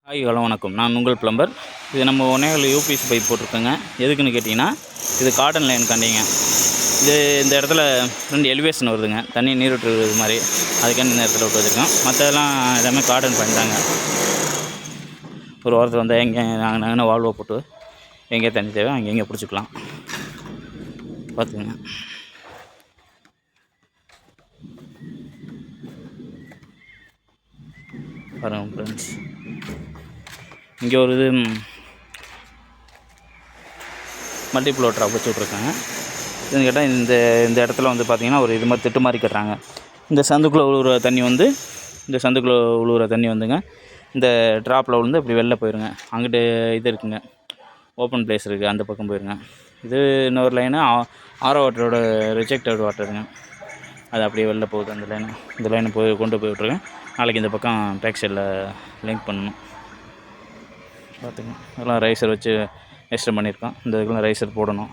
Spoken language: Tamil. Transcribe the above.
ஹாய் ஹலோ வணக்கம். நான் உங்கள் பிளம்பர். இது நம்ம ஒன்னேகால் யூபிஎஸ் பைப் போட்டிருக்கோங்க. எதுக்குன்னு கேட்டிங்கன்னா, இது கார்டன் லைன் கண்டிங்க. இது இந்த இடத்துல 2 எலிவேஷன் வருதுங்க, தண்ணி நீர் விட்டு இது மாதிரி. அதுக்காண்டி இந்த இடத்துல விட்டு வச்சுருக்கோம். மற்றதெல்லாம் எல்லாமே கார்டன் பண்ணிட்டாங்க. ஒரு வாரத்தில் வந்தால் எங்கே நாங்கள் வால்வோ போட்டு எங்கே தண்ணி தேவை அங்கே பிடிச்சிக்கலாம். பார்த்துங்க. பாருங்கள் ஃப்ரெண்ட்ஸ், இங்கே ஒரு இது மல்டிப்ளோ ட்ராப் வச்சு விட்ருக்காங்க. இதுன்னு கேட்டால் இந்த இடத்துல வந்து பார்த்திங்கன்னா ஒரு இது மாதிரி திட்டு மாதிரி கட்டுறாங்க. இந்த சந்துக்குள்ளே விழுகிற தண்ணி வந்து இந்த ட்ராப்பில் விழுந்து அப்படி வெளில போயிருங்க. அங்கிட்டு இது இருக்குங்க, ஓப்பன் பிளேஸ் இருக்குது, அந்த பக்கம் போயிருங்க. இது இன்னொரு லைனு ஆரோ வாட்டரோட ரிஜெக்டட் வாட்டருங்க. அது அப்படியே வெளில போகுது. இந்த லைனை கொண்டு போய் விட்ருக்கேன். நாளைக்கு இந்த பக்கம் பேக் சைடில் லிங்க் பண்ணணும். பார்த்துங்க, அதெல்லாம் ரைசர் வச்சு எக்ஸ்டெண்ட் பண்ணியிருக்கோம். இந்த இதுக்குலாம் ரைசர் போடணும்.